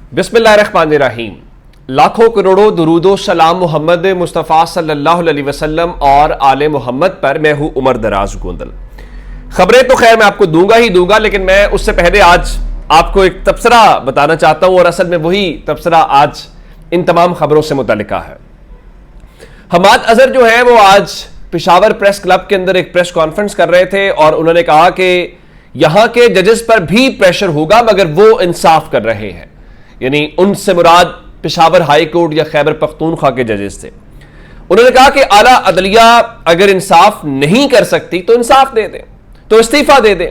बिस्मिल्लाहिर्रहमानिर्रहीम। लाखों करोड़ों दुरूदो सलाम मोहम्मद मुस्तफ़ा सल्लल्लाहु अलैहि वसल्लम और आले मोहम्मद पर। मैं हूं उमर दराज गोंदल। खबरें तो खैर मैं आपको दूंगा ही दूंगा, लेकिन मैं उससे पहले आज आपको एक तबसरा बताना चाहता हूं, और असल में वही तबसरा आज इन तमाम खबरों से मुतल्लिका है। हमाद अजहर जो है वो आज पेशावर प्रेस क्लब के अंदर एक प्रेस कॉन्फ्रेंस कर रहे थे, और उन्होंने कहा कि यहां के जजेस पर भी प्रेशर होगा मगर वो इंसाफ कर रहे हैं। यानी उनसे मुराद पेशावर हाई कोर्ट या खैबर पख्तूनख्वा के जजेस थे। उन्होंने कहा कि आला अदलिया अगर इंसाफ नहीं कर सकती तो इंसाफ दे दें, तो इस्तीफा दे दें।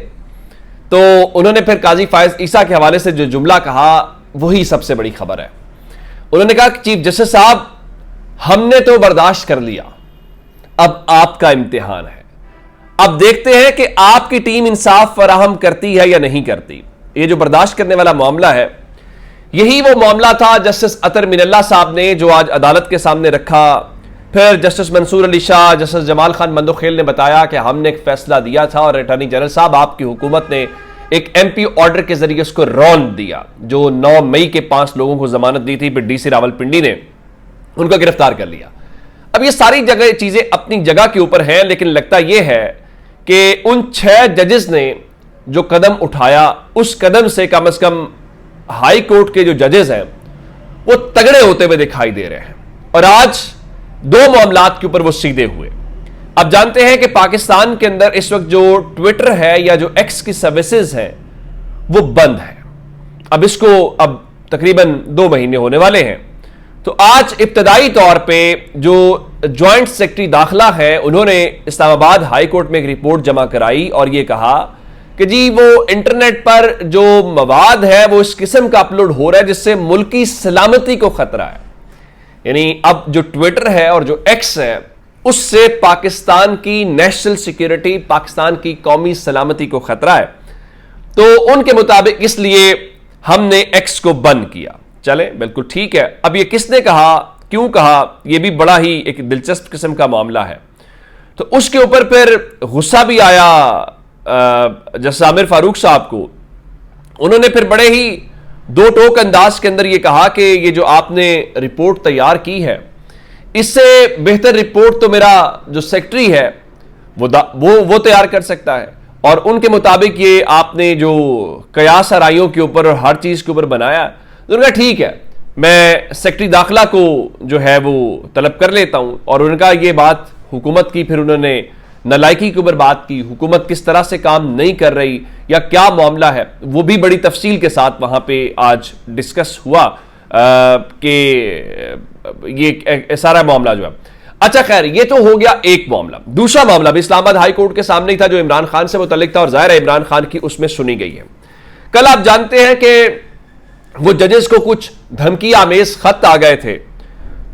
तो उन्होंने फिर काजी फायज ईसा के हवाले से जो जुमला कहा वही सबसे बड़ी खबर है। उन्होंने कहा कि चीफ जस्टिस साहब, हमने तो बर्दाश्त कर लिया, अब आपका इम्तिहान है। अब देखते हैं कि आपकी टीम इंसाफ फराहम करती है या नहीं करती। ये जो बर्दाश्त करने वाला मामला है, यही वो मामला था जस्टिस अतर मिनल्ला साहब ने जो आज अदालत के सामने रखा। फिर जस्टिस मंसूर अली शाह, जस्टिस जमाल खान मंदोखेल ने बताया कि हमने एक फैसला दिया था और अटॉर्नी जनरल साहब आपकी हुकूमत ने एक एमपी ऑर्डर के जरिए उसको रौंद दिया। जो 9 मई के 5 लोगों को जमानत दी थी, फिर डीसी रावलपिंडी ने उनको गिरफ्तार कर लिया। अब ये सारी जगह चीजें अपनी जगह के ऊपर हैं, लेकिन लगता यह है कि उन 6 जजेस ने जो कदम उठाया, उस कदम से कम हाई कोर्ट के जो जजेस हैं वो तगड़े होते हुए दिखाई दे रहे हैं, और आज 2 मामलात के ऊपर वो सीधे हुए। अब जानते हैं कि पाकिस्तान के अंदर इस वक्त जो ट्विटर है या जो एक्स की सर्विसेज है वो बंद है। अब इसको अब तकरीबन 2 महीने होने वाले हैं। तो आज इब्तदाई तौर पे जो ज्वाइंट सेक्रेटरी दाखिला है, उन्होंने इस्लामाबाद हाई कोर्ट में एक रिपोर्ट जमा कराई और ये कहा कि जी वो इंटरनेट पर जो मवाद है वो इस किस्म का अपलोड हो रहा है जिससे मुल्क की सलामती को खतरा है। यानी अब जो ट्विटर है और जो एक्स है, उससे पाकिस्तान की नेशनल सिक्योरिटी, पाकिस्तान की कौमी सलामती को खतरा है। तो उनके मुताबिक इसलिए हमने एक्स को बंद किया। चले, बिल्कुल ठीक है। अब ये किसने कहा, क्यों कहा, यह भी बड़ा ही एक दिलचस्प किस्म का मामला है। तो उसके ऊपर फिर गुस्सा भी आया जस्टिस आमिर फारूक साहब को। उन्होंने फिर बड़े ही 2 टोक अंदाज के अंदर यह कहा कि ये जो आपने रिपोर्ट तैयार की है, इससे बेहतर रिपोर्ट तो मेरा जो सेक्रेटरी है वो तैयार कर सकता है। और उनके मुताबिक ये आपने जो कयास आराइयों के ऊपर और हर चीज के ऊपर बनाया, तो उन्होंने कहा ठीक है, मैं सेक्रेटरी दाखिला को जो है वो तलब कर लेता हूं। और उनका ये बात हुकूमत की, फिर उन्होंने नलायकी के ऊपर बात की, हुकूमत किस तरह से काम नहीं कर रही या क्या मामला है, वो भी बड़ी तफसील के साथ वहां पे आज डिस्कस हुआ कि ये सारा मामला जो है। अच्छा खैर, ये तो हो गया एक मामला। दूसरा मामला भी इस्लामाबाद हाई कोर्ट के सामने ही था, जो इमरान खान से मुतल्लिक था, और जाहिर है इमरान खान की उसमें सुनी गई है। कल आप जानते हैं कि वो जजेस को कुछ धमकी आमेज खत आ गए थे।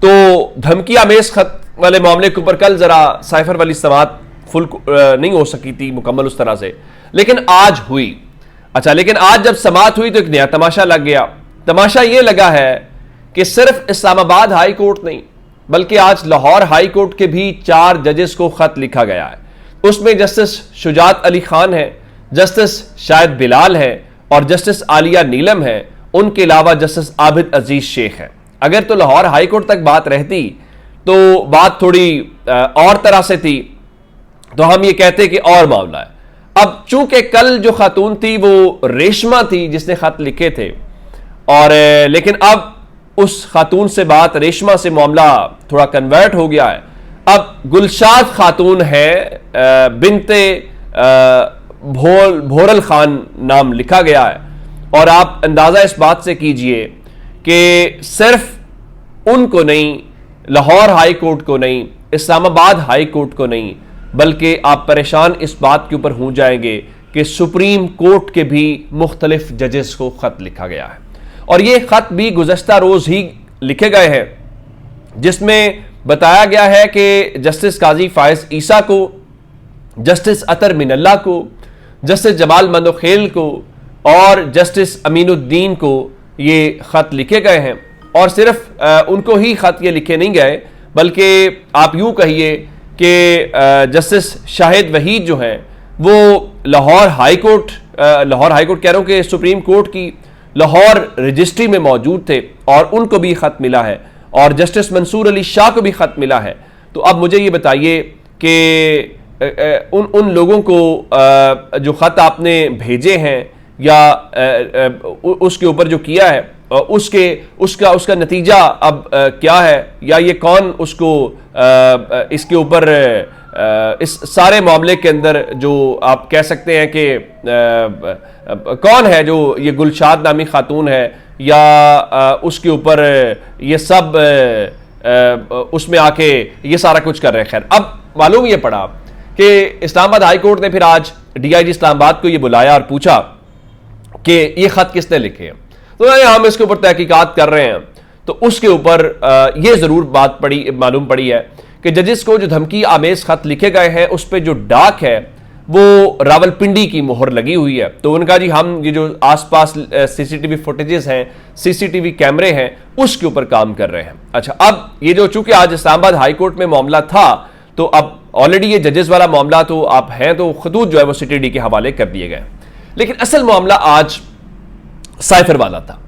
तो धमकी आमेज खत वाले मामले के ऊपर कल जरा साइफर वाली समात फुल नहीं हो सकी थी मुकम्मल उस तरह से, लेकिन आज हुई। अच्छा, लेकिन आज जब समात हुई तो एक नया तमाशा लग गया। तमाशा यह लगा है कि सिर्फ इस्लामाबाद हाई कोर्ट नहीं, बल्कि आज लाहौर हाई कोर्ट के भी 4 जजेस को खत लिखा गया है। उसमें जस्टिस शुजात अली खान है, जस्टिस शाहिद बिलाल है और जस्टिस आलिया नीलम है। उनके अलावा जस्टिस आबिद अजीज शेख है। अगर तो लाहौर हाई कोर्ट तक बात रहती तो बात थोड़ी और तरह से थी, तो हम ये कहते कि और मामला है। अब चूंकि कल जो खातून थी वो रेशमा थी जिसने खत लिखे थे, और लेकिन अब उस खातून से बात, रेशमा से मामला थोड़ा कन्वर्ट हो गया है। अब गुलशाद खातून है, बिनते भोरल खान नाम लिखा गया है। और आप अंदाजा इस बात से कीजिए कि सिर्फ उनको नहीं, लाहौर हाई कोर्ट को नहीं, इस्लामाबाद हाई कोर्ट को नहीं, बल्कि आप परेशान इस बात के ऊपर हो जाएंगे कि सुप्रीम कोर्ट के भी मुख्तलिफ जजेस को खत लिखा गया है। और ये खत भी गुज़श्ता रोज ही लिखे गए हैं, जिसमें बताया गया है कि जस्टिस काजी फायज ईसा को, जस्टिस अतर मिनल्ला को, जस्टिस जमाल मंदोखेल को और जस्टिस अमीनुद्दीन को ये खत लिखे गए हैं। और सिर्फ उनको ही खत ये लिखे नहीं गए, बल्कि आप यूं कहिए कि जस्टिस शाहिद वहीद जो हैं वो लाहौर हाई कोर्ट कह रहा हूं कि सुप्रीम कोर्ट की लाहौर रजिस्ट्री में मौजूद थे और उनको भी खत मिला है और जस्टिस मंसूर अली शाह को भी खत मिला है। तो अब मुझे ये बताइए कि उन लोगों को जो खत आपने भेजे हैं या उसके ऊपर जो किया है उसका नतीजा अब क्या है, या ये कौन उसको इसके ऊपर इस सारे मामले के अंदर जो आप कह सकते हैं कि कौन है जो ये गुलशाद नामी खातून है या उसके ऊपर ये सब उसमें आके ये सारा कुछ कर रहे हैं। खैर, अब मालूम ये पड़ा कि इस्लामाबाद हाई कोर्ट ने फिर आज डीआईजी इस्लामाबाद को ये बुलाया और पूछा कि ये खत किसने लिखे हैं। तो हम इसके ऊपर तहकीकात कर रहे हैं। तो उसके ऊपर यह जरूर बात मालूम पड़ी है कि जजेस को जो धमकी आमेज खत लिखे गए हैं उस पर जो डाक है वो रावलपिंडी की मोहर लगी हुई है। तो उनका जी हम ये जो आसपास सीसीटीवी फुटेजेस हैं, सीसीटीवी कैमरे हैं, उसके ऊपर काम कर रहे हैं। अच्छा, अब ये जो चूंकि आज इस्लामाबाद हाई कोर्ट में मामला था तो अब ऑलरेडी ये जजेस वाला मामला तो आप हैं तो खतूत जो है वो सीटीडी के हवाले कर दिए गए, लेकिन असल मामला आज साइफर वाला था।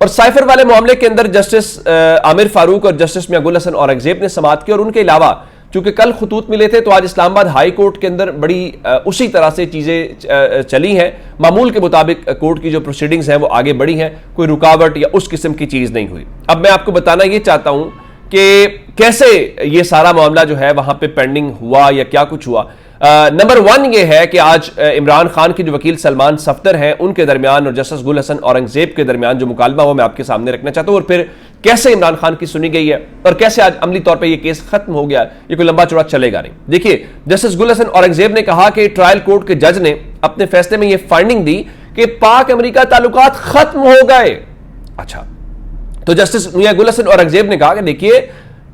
और साइफर वाले मामले के अंदर जस्टिस आमिर फारूक और जस्टिस मियां गुल हसन औरंगजेब ने समाअत की और उनके अलावा चूंकि कल खतूत मिले थे तो आज इस्लामाबाद हाई कोर्ट के अंदर बड़ी उसी तरह से चीजें चली हैं। मामूल के मुताबिक कोर्ट की जो प्रोसीडिंग्स हैं वो आगे बढ़ी हैं, कोई रुकावट या उस किस्म की चीज नहीं हुई। अब मैं आपको बताना ये चाहता हूं कि कैसे ये सारा मामला जो है वहां पे पेंडिंग हुआ या क्या कुछ हुआ। नंबर वन ये है कि आज इमरान खान के जो वकील सलमान सफदर हैं उनके दरमियान और जस्टिस गुल हसन औरंगजेब के दरमियान जो मुकालमा वो मैं आपके सामने रखना चाहता हूं, और फिर कैसे इमरान खान की सुनी गई है और कैसे आज अमली तौर पे ये केस खत्म हो गया। ये कोई लंबा चौड़ा चलेगा नहीं। देखिए, जस्टिस गुल हसन औरंगजेब ने कहा कि ट्रायल कोर्ट के जज ने अपने फैसले में यह फाइंडिंग दी कि पाक अमेरिका ताल्लुकात खत्म हो गए। अच्छा, तो जस्टिस मियां गुल हसन औरंगजेब ने कहा कि देखिए,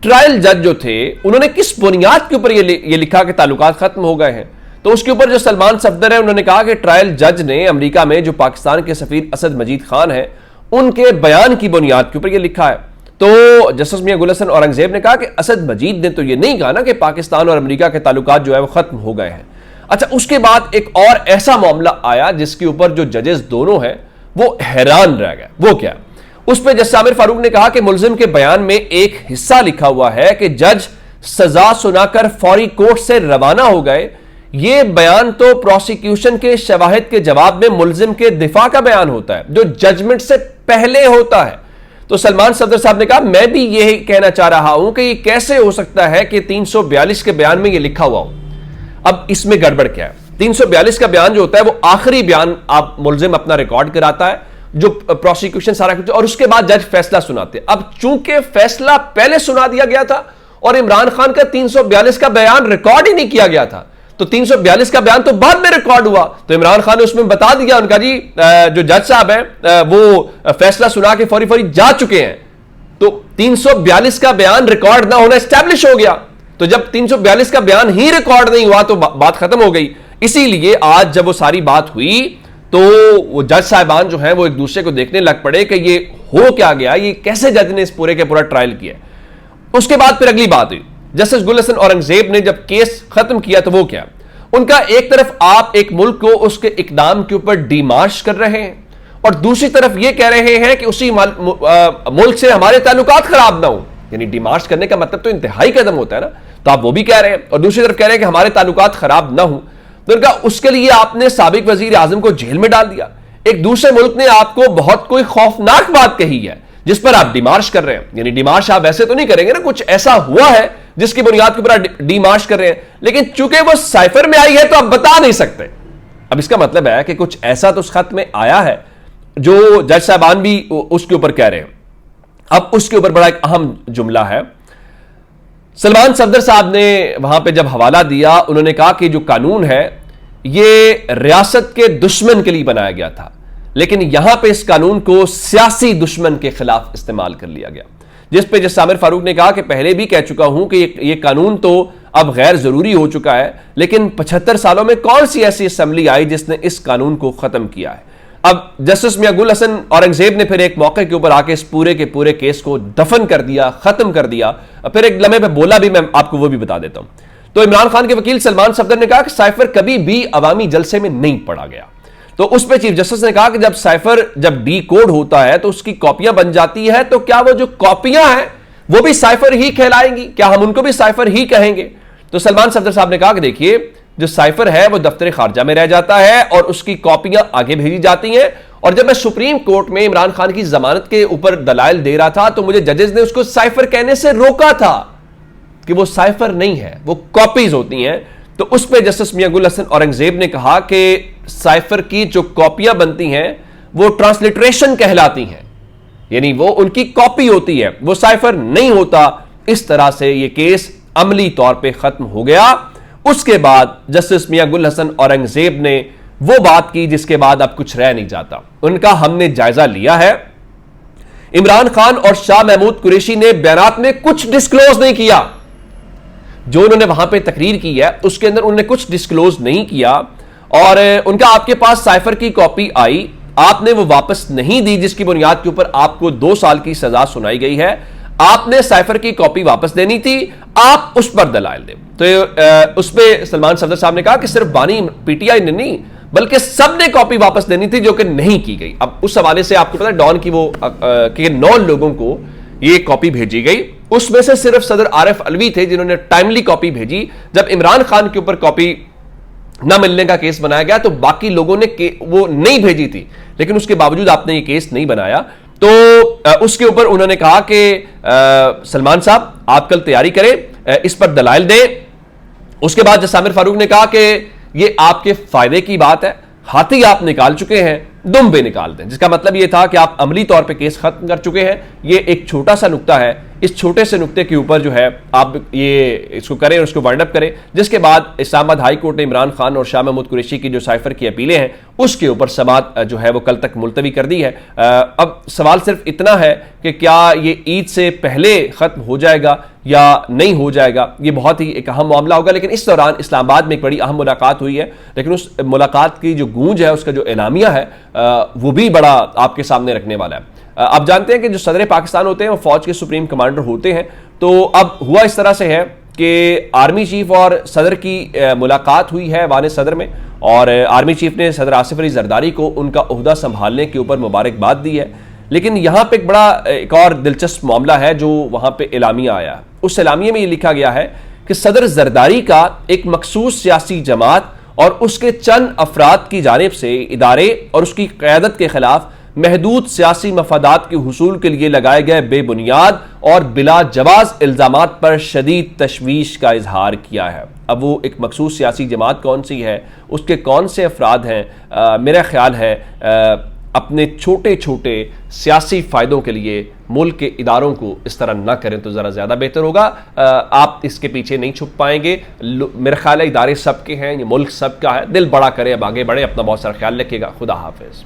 ट्रायल जज जो थे उन्होंने किस बुनियाद के ऊपर ये लिखा कि ताल्लुकात खत्म हो गए हैं। तो उसके ऊपर जो सलमान सफदर है उन्होंने कहा कि ट्रायल जज ने अमेरिका में जो पाकिस्तान के सफीर असद मजीद खान है उनके बयान की बुनियाद के ऊपर ये लिखा है। तो जस्टिस मियां गुल हसन औरंगजेब ने कहा कि असद मजीद ने तो ये नहीं कहा ना कि पाकिस्तान और अमेरिका के ताल्लुकात जो है वो खत्म हो गए हैं। अच्छा, उसके बाद एक और ऐसा मामला आया जिसके ऊपर जो जजेस दोनों हैं वो हैरान रह गए। वो क्या? उस पर जस्टिस आमिर फारूक ने कहा कि मुलजिम के बयान में एक हिस्सा लिखा हुआ है कि जज सजा सुनाकर फौरी कोर्ट से रवाना हो गए। यह बयान तो प्रोसिक्यूशन के शवाहिद के जवाब में मुलजिम के दिफा का बयान होता है जो जजमेंट से पहले होता है। तो सलमान सफदर साहब ने कहा, मैं भी यही कहना चाह रहा हूं कि यह कैसे हो सकता है कि 342 के बयान में यह लिखा हुआ हो। अब इसमें गड़बड़ क्या है? 342 का बयान जो होता है वो आखिरी बयान आप मुलजिम अपना रिकॉर्ड कराता है, जो प्रोसिक्यूशन सारा कुछ, और उसके बाद जज फैसला सुनाते। अब चूंकि फैसला पहले सुना दिया गया था और इमरान खान का 342 का बयान रिकॉर्ड ही नहीं किया गया था, तो 342 का बयान तो बाद में रिकॉर्ड हुआ। तो इमरान खान ने उसमें बता दिया, उनका जी जो जज साहब हैं वो फैसला सुना के फौरी फौरी जा चुके हैं। तो 342 का बयान रिकॉर्ड ना होना एस्टैब्लिश हो गया। तो जब 342 का बयान ही रिकॉर्ड नहीं हुआ तो बात खत्म हो गई। इसीलिए आज जब वो सारी बात हुई तो वो जज साहिबान जो हैं वो एक दूसरे को देखने लग पड़े कि ये हो क्या गया, ये कैसे जज ने इस पूरे के पूरा ट्रायल किया। उसके बाद फिर अगली बात हुई, जस्टिस गुल हसन औरंगजेब ने जब केस खत्म किया तो वो क्या, उनका एक तरफ आप एक मुल्क को उसके इकदाम के ऊपर डीमार्श कर रहे हैं और दूसरी तरफ ये कह रहे हैं कि उसी मुल्क से हमारे ताल्लुकात खराब ना हो। यानी डीमार्श करने का मतलब तो इंतहाई कदम होता है ना, तो आप वो भी कह रहे हैं और दूसरी तरफ कह रहे हैं कि हमारे ताल्लुकात खराब ना हो। तो उनका उसके लिए आपने साबिक वजीर आजम को जेल में डाल दिया। एक दूसरे मुल्क ने आपको बहुत कोई खौफनाक बात कही है जिस पर आप डिमार्श कर रहे हैं। यानी डिमार्श आप वैसे तो नहीं करेंगे ना, कुछ ऐसा हुआ है जिसकी बुनियाद के ऊपर डिमार्श कर रहे हैं, लेकिन चूंकि वो साइफर में आई है तो आप बता नहीं सकते। अब इसका मतलब है कि कुछ ऐसा तो उस खत में आया है जो जज साहबान भी उसके ऊपर कह रहे हैं। अब उसके ऊपर बड़ा एक अहम जुमला है। सलमान सफदर साहब ने वहां पे जब हवाला दिया, उन्होंने कहा कि जो कानून है ये रियासत के दुश्मन के लिए बनाया गया था, लेकिन यहां पे इस कानून को सियासी दुश्मन के खिलाफ इस्तेमाल कर लिया गया। जिस पे जस्टिस आमिर फारूक ने कहा कि पहले भी कह चुका हूं कि ये कानून तो अब गैर जरूरी हो चुका है, लेकिन 75 सालों में कौन सी ऐसी असेंबली आई जिसने इस कानून को खत्म किया है। अब जस्टिस मियां गुल हसन औरंगजेब ने फिर एक मौके के ऊपर आके इस पूरे के पूरे केस को दफन कर दिया, खत्म कर दिया। फिर एक लम्हे पे बोला भी, मैं आपको वो भी बता देता हूं। तो इमरान खान के वकील सलमान सफदर ने कहा कि साइफर कभी भी अवामी जलसे में नहीं पढ़ा गया, तो उस पर चीफ जस्टिस ने कहा कि जब साइफर जब डी कोड होता है तो उसकी कॉपियां बन जाती है, तो क्या वो जो कॉपियां हैं वो भी साइफर ही कहलाएंगी? क्या हम उनको भी साइफर ही कहेंगे? तो सलमान सफदर साहब ने कहा कि देखिए, जो साइफर है वो दफ्तर खारजा में रह जाता है और उसकी कॉपियां आगे भेजी जाती हैं। और जब मैं सुप्रीम कोर्ट में इमरान खान की जमानत के ऊपर दलाइल दे रहा था तो मुझे जजेस ने उसको साइफर कहने से रोका था कि वो साइफर नहीं है, वो कॉपीज होती हैं। तो उस पर जस्टिस मियां गुल हसन औरंगजेब ने कहा कि साइफर की जो कॉपियां बनती हैं वो ट्रांसलिटरेशन कहलाती हैं, यानी वो उनकी कॉपी होती है, वो साइफर नहीं होता। इस तरह से ये केस अमली तौर पे खत्म हो गया। उसके बाद जस्टिस मियां गुल हसन औरंगजेब ने वो बात की जिसके बाद अब कुछ रह नहीं जाता। उनका हमने जायजा लिया है, इमरान खान और शाह महमूद कुरैशी ने बयानात में कुछ डिस्क्लोज नहीं किया। जो उन्होंने वहां पे तकरीर की है उसके अंदर उन्होंने कुछ डिस्क्लोज नहीं किया। और उनका आपके पास साइफर की कॉपी आई, आपने वो वापस नहीं दी, जिसकी बुनियाद के ऊपर आपको 2 साल की सजा सुनाई गई है। आपने साइफर की कॉपी वापस देनी थी, आप उस पर दलाइल दें। तो उस पर सलमान सफदर साहब ने कहा कि सिर्फ बानी पीटीआई ने नहीं बल्कि सबने कॉपी वापस देनी थी, जो कि नहीं की गई। अब उस हवाले से आपको पता है डॉन की वो के 9 लोगों को ये कॉपी भेजी गई, उसमें से सिर्फ सदर आरिफ अलवी थे जिन्होंने टाइमली कॉपी भेजी। जब इमरान खान के ऊपर कॉपी ना मिलने का केस बनाया गया तो बाकी लोगों ने वो नहीं भेजी थी, लेकिन उसके बावजूद आपने ये केस नहीं बनाया। तो उसके ऊपर उन्होंने कहा कि सलमान साहब आप कल तैयारी करें, इस पर दलाइल दें। उसके बाद जस्टिस आमिर फारूक ने कहा कि ये आपके फायदे की बात है, हाथी आप निकाल चुके हैं, दुम भी निकाल दें, जिसका मतलब यह था कि आप अमली तौर पे केस खत्म कर चुके हैं। ये एक छोटा सा नुक्ता है, इस छोटे से नुक्ते के ऊपर जो है आप ये इसको करें और इसको वाइंड अप करें। जिसके बाद इस्लामाबाद हाई कोर्ट ने इमरान खान और शाह महमूद कुरैशी की जो साइफर की अपीलें हैं उसके ऊपर समाअत जो है वो कल तक मुलतवी कर दी है। अब सवाल सिर्फ इतना है कि क्या ये ईद से पहले खत्म हो जाएगा या नहीं हो जाएगा, ये बहुत ही एक अहम मामला होगा। लेकिन इस दौरान इस्लामाबाद में एक बड़ी अहम मुलाकात हुई है, लेकिन उस मुलाकात की जो गूंज है, उसका जो एलामिया है वो भी बड़ा आपके सामने रखने वाला है। आप जानते हैं कि जो सदर पाकिस्तान होते हैं वो फौज के सुप्रीम कमांडर होते हैं। तो अब हुआ इस तरह से है कि आर्मी चीफ और सदर की मुलाकात हुई है वाने सदर में, और आर्मी चीफ ने सदर आसिफ अली जरदारी को उनका ओहदा संभालने के ऊपर मुबारकबाद दी है। लेकिन यहां पे एक बड़ा एक और दिलचस्प मामला है जो वहां पे एलामिया आया। उस एलामिया में ये लिखा गया है कि सदर जरदारी का एक मखसूस सियासी जमात और उसके चंद अफराद की जानिब से इदारे और उसकी क़यादत के खिलाफ महदूद सियासी मफादात के हुसूल के लिए लगाए गए बेबुनियाद और बिला जवाज इल्ज़ामात पर शदीद तशवीश का इजहार किया है। अब वो एक मखसूस सियासी जमात कौन सी है, उसके कौन से अफराद हैं, मेरा ख्याल है अपने छोटे छोटे सियासी फ़ायदों के लिए मुल्क के इदारों को इस तरह ना करें तो ज़रा ज़्यादा बेहतर होगा। आप इसके पीछे नहीं छुप पाएंगे। मेरा ख्याल है इदारे सबके हैं, ये मुल्क सबका है। दिल बड़ा करें, अब आगे बढ़े। अपना बहुत सारा ख्याल रखिएगा। खुदा हाफिज़।